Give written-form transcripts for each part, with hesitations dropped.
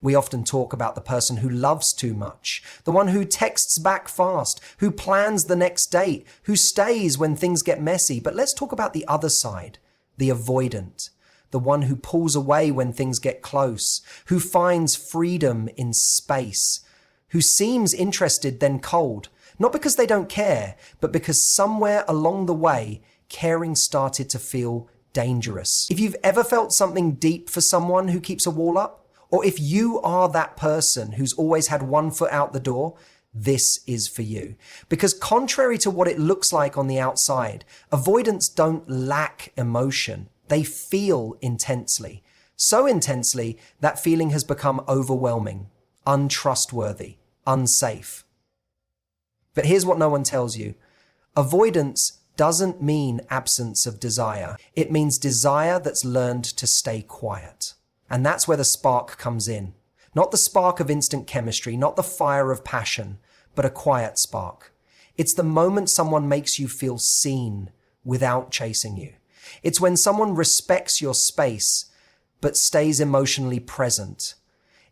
We often talk about the person who loves too much, the one who texts back fast, who plans the next date, who stays when things get messy. But let's talk about the other side, the avoidant, the one who pulls away when things get close, who finds freedom in space, who seems interested then cold, not because they don't care, but because somewhere along the way, caring started to feel dangerous. If you've ever felt something deep for someone who keeps a wall up, or if you are that person who's always had one foot out the door, this is for you. Because contrary to what it looks like on the outside, avoidants don't lack emotion. They feel intensely. So intensely, that feeling has become overwhelming, untrustworthy, unsafe. But here's what no one tells you. Avoidance doesn't mean absence of desire. It means desire that's learned to stay quiet. And that's where the spark comes in. Not the spark of instant chemistry, not the fire of passion, but a quiet spark. It's the moment someone makes you feel seen without chasing you. It's when someone respects your space, but stays emotionally present.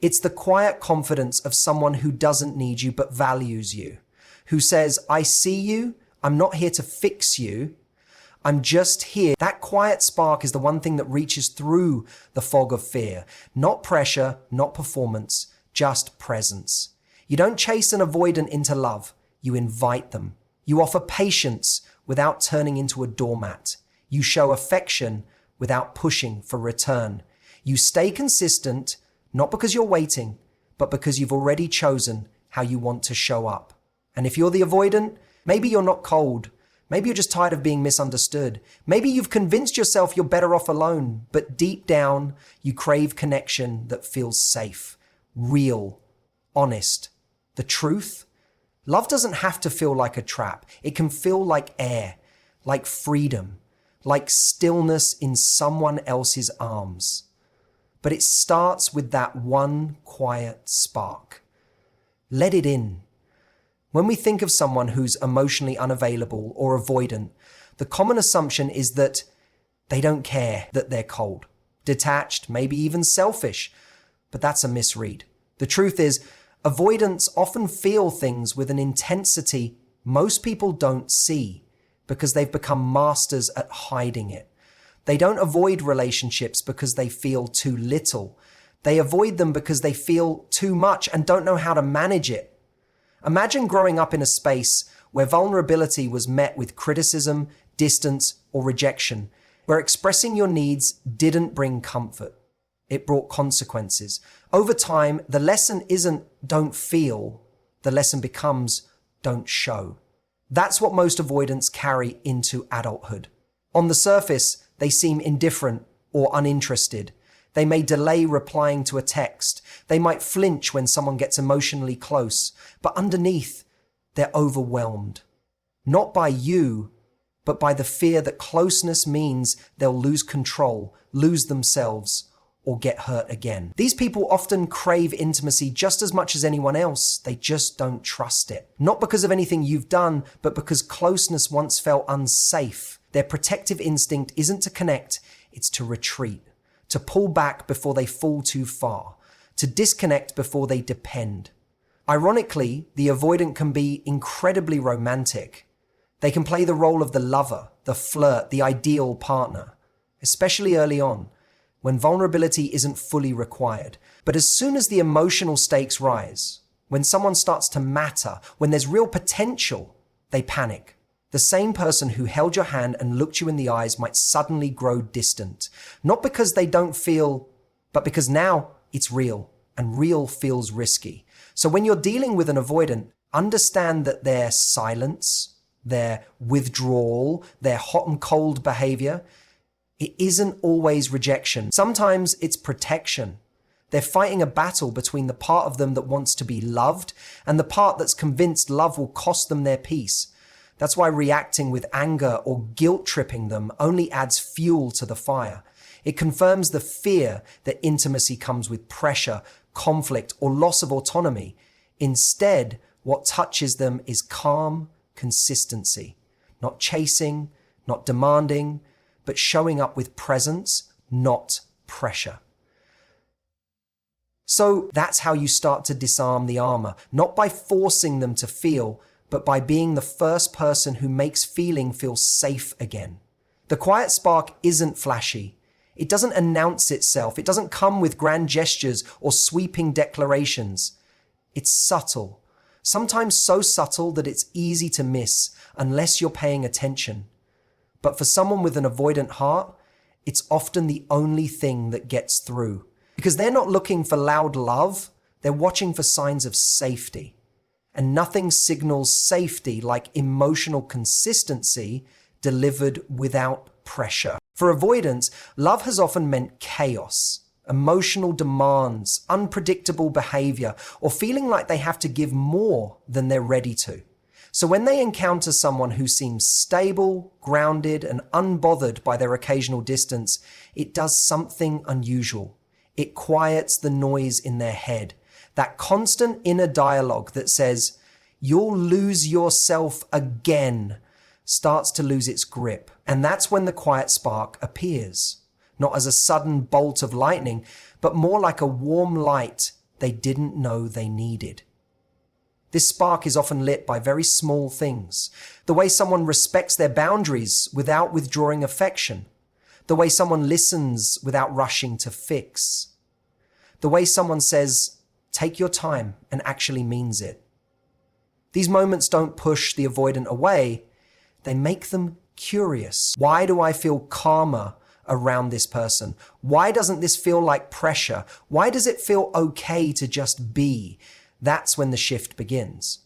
It's the quiet confidence of someone who doesn't need you, but values you, who says, I see you, I'm not here to fix you, I'm just here. That quiet spark is the one thing that reaches through the fog of fear. Not pressure, not performance, just presence. You don't chase an avoidant into love. You invite them. You offer patience without turning into a doormat. You show affection without pushing for return. You stay consistent, not because you're waiting, but because you've already chosen how you want to show up. And if you're the avoidant, maybe you're not cold. Maybe you're just tired of being misunderstood. Maybe you've convinced yourself you're better off alone, but deep down, you crave connection that feels safe, real, honest. The truth? Love doesn't have to feel like a trap. It can feel like air, like freedom, like stillness in someone else's arms. But it starts with that one quiet spark. Let it in. When we think of someone who's emotionally unavailable or avoidant, the common assumption is that they don't care that they're cold, detached, maybe even selfish. But that's a misread. The truth is, avoidants often feel things with an intensity most people don't see because they've become masters at hiding it. They don't avoid relationships because they feel too little. They avoid them because they feel too much and don't know how to manage it. Imagine growing up in a space where vulnerability was met with criticism, distance, or rejection, where expressing your needs didn't bring comfort. It brought consequences. Over time, the lesson isn't don't feel, the lesson becomes don't show. That's what most avoidants carry into adulthood. On the surface, they seem indifferent or uninterested. They may delay replying to a text. They might flinch when someone gets emotionally close. But underneath, they're overwhelmed. Not by you, but by the fear that closeness means they'll lose control, lose themselves, or get hurt again. These people often crave intimacy just as much as anyone else. They just don't trust it. Not because of anything you've done, but because closeness once felt unsafe. Their protective instinct isn't to connect, it's to retreat. To pull back before they fall too far, to disconnect before they depend. Ironically, the avoidant can be incredibly romantic. They can play the role of the lover, the flirt, the ideal partner, especially early on, when vulnerability isn't fully required. But as soon as the emotional stakes rise, when someone starts to matter, when there's real potential, they panic. The same person who held your hand and looked you in the eyes might suddenly grow distant. Not because they don't feel, but because now it's real, and real feels risky. So when you're dealing with an avoidant, understand that their silence, their withdrawal, their hot and cold behavior, it isn't always rejection. Sometimes it's protection. They're fighting a battle between the part of them that wants to be loved and the part that's convinced love will cost them their peace. That's why reacting with anger or guilt-tripping them only adds fuel to the fire. It confirms the fear that intimacy comes with pressure, conflict, or loss of autonomy. Instead, what touches them is calm consistency. Not chasing, not demanding, but showing up with presence, not pressure. So that's how you start to disarm the armor, not by forcing them to feel, but by being the first person who makes feeling feel safe again. The quiet spark isn't flashy. It doesn't announce itself. It doesn't come with grand gestures or sweeping declarations. It's subtle, sometimes so subtle that it's easy to miss unless you're paying attention. But for someone with an avoidant heart, it's often the only thing that gets through. Because they're not looking for loud love, they're watching for signs of safety. And nothing signals safety like emotional consistency delivered without pressure. For avoidance, love has often meant chaos, emotional demands, unpredictable behavior, or feeling like they have to give more than they're ready to. So when they encounter someone who seems stable, grounded, and unbothered by their occasional distance, it does something unusual. It quiets the noise in their head, that constant inner dialogue that says, "You'll lose yourself again," starts to lose its grip. And that's when the quiet spark appears, not as a sudden bolt of lightning, but more like a warm light they didn't know they needed. This spark is often lit by very small things. The way someone respects their boundaries without withdrawing affection. The way someone listens without rushing to fix. The way someone says, "Take your time," and actually means it. These moments don't push the avoidant away. They make them curious. Why do I feel calmer around this person? Why doesn't this feel like pressure? Why does it feel okay to just be? That's when the shift begins.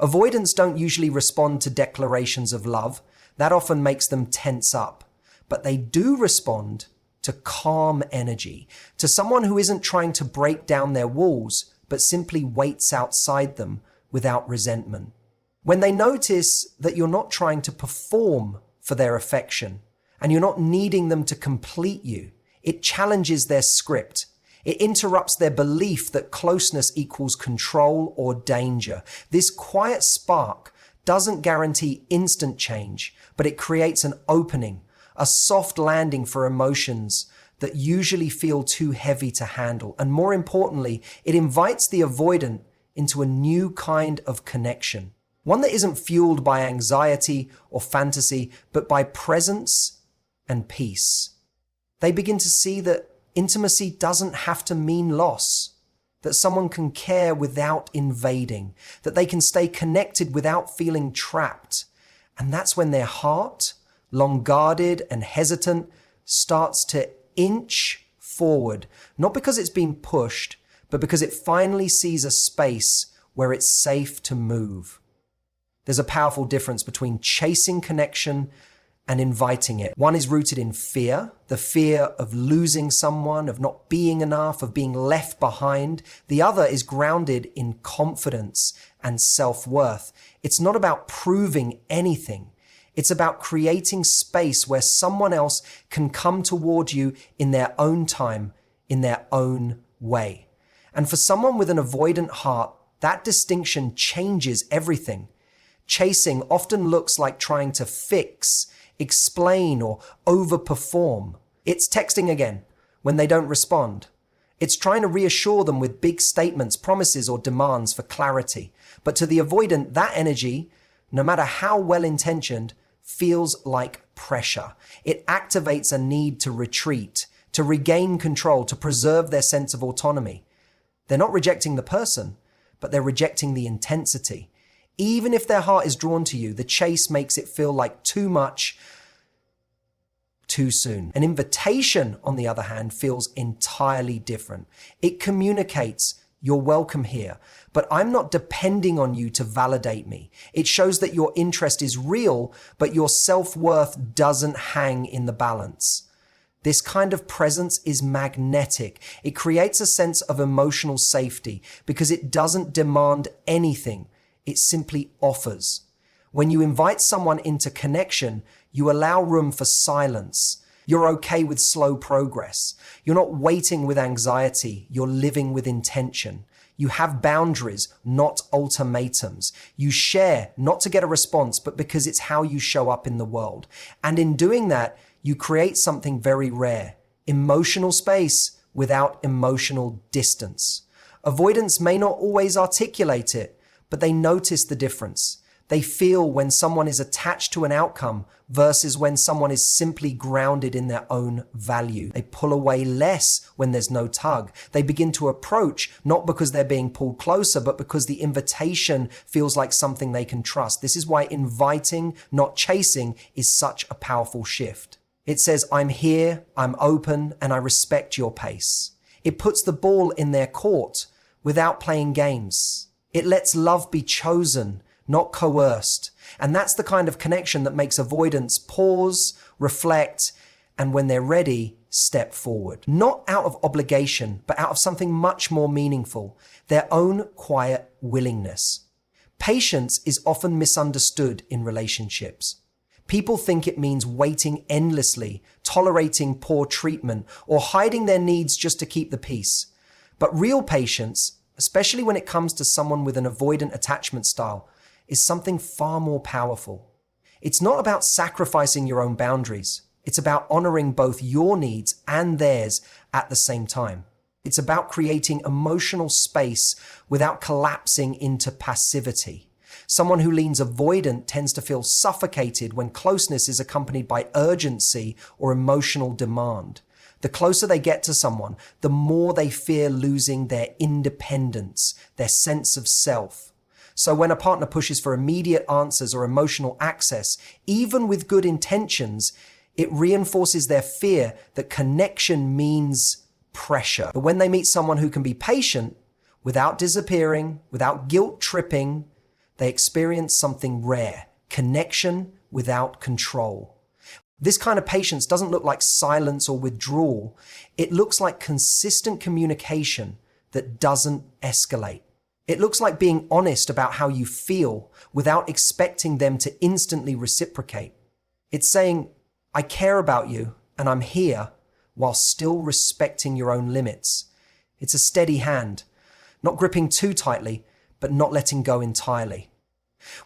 Avoidants don't usually respond to declarations of love. That often makes them tense up. But they do respond to calm energy, to someone who isn't trying to break down their walls, but simply waits outside them without resentment. When they notice that you're not trying to perform for their affection, and you're not needing them to complete you, it challenges their script. It interrupts their belief that closeness equals control or danger. This quiet spark doesn't guarantee instant change, but it creates an opening, a soft landing for emotions that usually feel too heavy to handle. And more importantly, it invites the avoidant into a new kind of connection. One that isn't fueled by anxiety or fantasy, but by presence and peace. They begin to see that intimacy doesn't have to mean loss, that someone can care without invading, that they can stay connected without feeling trapped. And that's when their heart, long guarded and hesitant, starts to inch forward, not because it's been pushed, but because it finally sees a space where it's safe to move. There's a powerful difference between chasing connection and inviting it. One is rooted in fear, the fear of losing someone, of not being enough, of being left behind. The other is grounded in confidence and self-worth. It's not about proving anything. It's about creating space where someone else can come toward you in their own time, in their own way. And for someone with an avoidant heart, that distinction changes everything. Chasing often looks like trying to fix, explain, or overperform. It's texting again when they don't respond. It's trying to reassure them with big statements, promises, or demands for clarity. But to the avoidant, that energy, no matter how well-intentioned, feels like pressure. It activates a need to retreat, to regain control, to preserve their sense of autonomy. They're not rejecting the person, but they're rejecting the intensity. Even if their heart is drawn to you, the chase makes it feel like too much, too soon. An invitation, on the other hand, feels entirely different. It communicates, "You're welcome here, but I'm not depending on you to validate me." It shows that your interest is real, but your self-worth doesn't hang in the balance. This kind of presence is magnetic. It creates a sense of emotional safety because it doesn't demand anything. It simply offers. When you invite someone into connection, you allow room for silence. You're okay with slow progress. You're not waiting with anxiety. You're living with intention. You have boundaries, not ultimatums. You share, not to get a response, but because it's how you show up in the world. And in doing that, you create something very rare: emotional space without emotional distance. Avoidants may not always articulate it, but they notice the difference. They feel when someone is attached to an outcome versus when someone is simply grounded in their own value. They pull away less when there's no tug. They begin to approach not because they're being pulled closer, but because the invitation feels like something they can trust. This is why inviting, not chasing, is such a powerful shift. It says, I'm here, I'm open, and I respect your pace. It puts the ball in their court without playing games. It lets love be chosen, not coerced. And that's the kind of connection that makes avoidance pause, reflect, and when they're ready, step forward. Not out of obligation, but out of something much more meaningful, their own quiet willingness. Patience is often misunderstood in relationships. People think it means waiting endlessly, tolerating poor treatment, or hiding their needs just to keep the peace. But real patience, especially when it comes to someone with an avoidant attachment style, is something far more powerful. It's not about sacrificing your own boundaries. It's about honoring both your needs and theirs at the same time. It's about creating emotional space without collapsing into passivity. Someone who leans avoidant tends to feel suffocated when closeness is accompanied by urgency or emotional demand. The closer they get to someone, the more they fear losing their independence, their sense of self. So when a partner pushes for immediate answers or emotional access, even with good intentions, it reinforces their fear that connection means pressure. But when they meet someone who can be patient, without disappearing, without guilt tripping, they experience something rare, connection without control. This kind of patience doesn't look like silence or withdrawal. It looks like consistent communication that doesn't escalate. It looks like being honest about how you feel without expecting them to instantly reciprocate. It's saying, I care about you and I'm here while still respecting your own limits. It's a steady hand, not gripping too tightly, but not letting go entirely.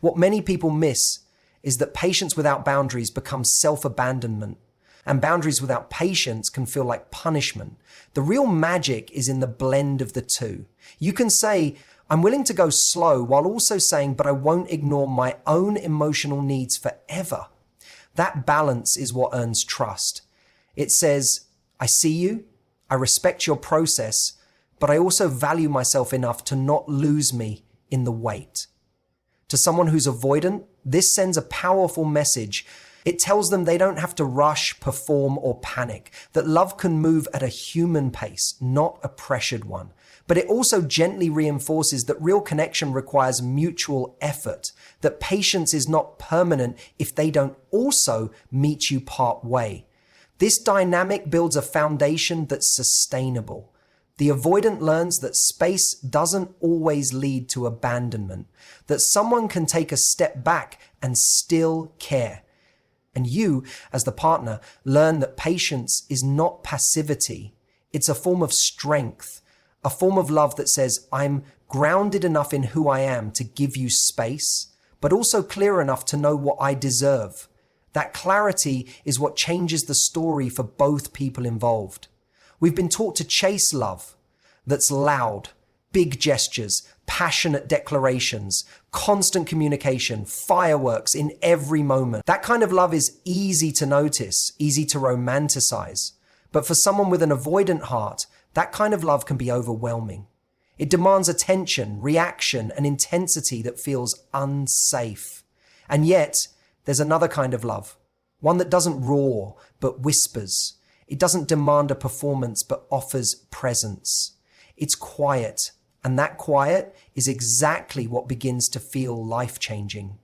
What many people miss is that patience without boundaries becomes self-abandonment, and boundaries without patience can feel like punishment. The real magic is in the blend of the two. You can say, I'm willing to go slow while also saying, but I won't ignore my own emotional needs forever. That balance is what earns trust. It says, I see you, I respect your process, but I also value myself enough to not lose me in the wait. To someone who's avoidant, this sends a powerful message. It tells them they don't have to rush, perform, or panic, that love can move at a human pace, not a pressured one. But it also gently reinforces that real connection requires mutual effort, that patience is not permanent if they don't also meet you part way. This dynamic builds a foundation that's sustainable. The avoidant learns that space doesn't always lead to abandonment, that someone can take a step back and still care. And you, as the partner, learn that patience is not passivity. It's a form of strength, a form of love that says, I'm grounded enough in who I am to give you space, but also clear enough to know what I deserve. That clarity is what changes the story for both people involved. We've been taught to chase love that's loud, big gestures, passionate declarations, constant communication, fireworks in every moment. That kind of love is easy to notice, easy to romanticize. But for someone with an avoidant heart, that kind of love can be overwhelming. It demands attention, reaction, and intensity that feels unsafe. And yet, there's another kind of love, one that doesn't roar, but whispers. It doesn't demand a performance, but offers presence. It's quiet, and that quiet is exactly what begins to feel life-changing.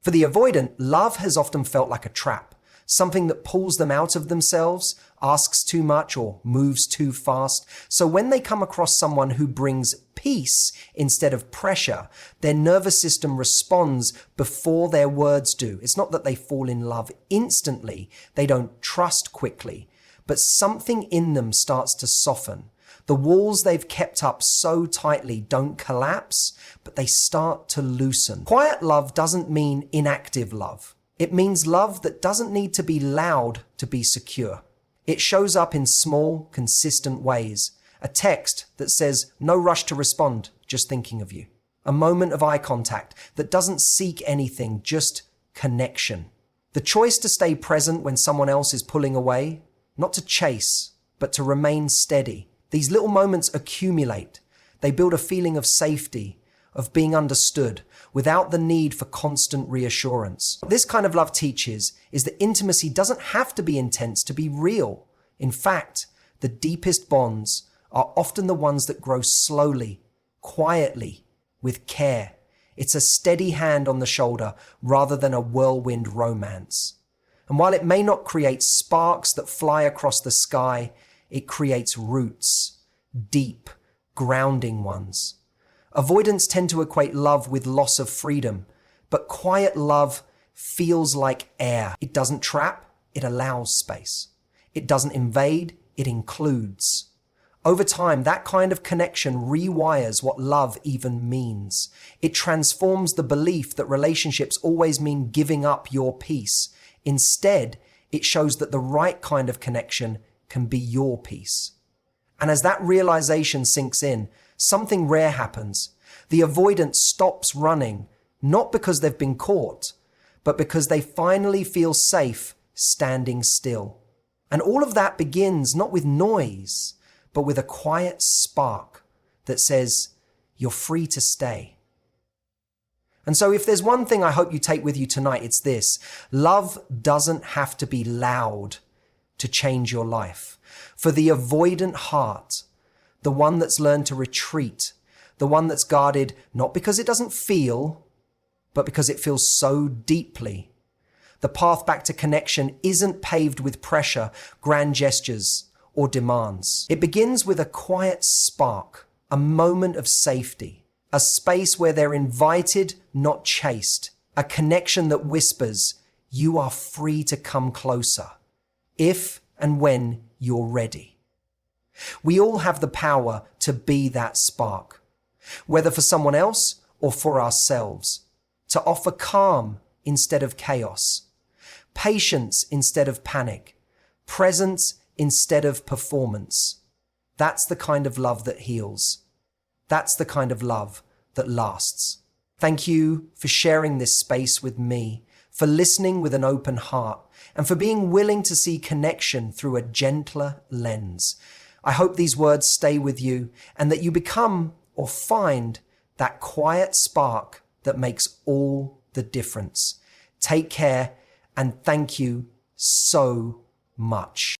For the avoidant, love has often felt like a trap, something that pulls them out of themselves, asks too much, or moves too fast. So when they come across someone who brings peace instead of pressure, their nervous system responds before their words do. It's not that they fall in love instantly, they don't trust quickly, but something in them starts to soften. The walls they've kept up so tightly don't collapse, but they start to loosen. Quiet love doesn't mean inactive love. It means love that doesn't need to be loud to be secure. It shows up in small, consistent ways, A text that says, no rush to respond, just thinking of you. A moment of eye contact that doesn't seek anything, just connection. The choice to stay present when someone else is pulling away, not to chase, but to remain steady. These little moments accumulate. They build a feeling of safety, of being understood, without the need for constant reassurance. What this kind of love teaches is that intimacy doesn't have to be intense to be real. In fact, the deepest bonds are often the ones that grow slowly, quietly, with care. It's a steady hand on the shoulder rather than a whirlwind romance. And while it may not create sparks that fly across the sky, it creates roots, deep, grounding ones. Avoidants tend to equate love with loss of freedom, but quiet love feels like air. It doesn't trap, it allows space. It doesn't invade, it includes. Over time, that kind of connection rewires what love even means. It transforms the belief that relationships always mean giving up your peace. Instead, it shows that the right kind of connection can be your peace. And as that realization sinks in, something rare happens. The avoidant stops running, not because they've been caught, but because they finally feel safe standing still. And all of that begins not with noise, but with a quiet spark that says, you're free to stay. And so if there's one thing I hope you take with you tonight, it's this: love doesn't have to be loud to change your life. For the avoidant heart, the one that's learned to retreat, the one that's guarded not because it doesn't feel, but because it feels so deeply, the path back to connection isn't paved with pressure, grand gestures, or demands. It begins with a quiet spark, a moment of safety, a space where they're invited, not chased, a connection that whispers, you are free to come closer, if and when you're ready. We all have the power to be that spark, whether for someone else or for ourselves, to offer calm instead of chaos, patience instead of panic, presence instead of performance. That's the kind of love that heals. That's the kind of love that lasts. Thank you for sharing this space with me, for listening with an open heart, and for being willing to see connection through a gentler lens. I hope these words stay with you and that you become or find that quiet spark that makes all the difference. Take care and thank you so much.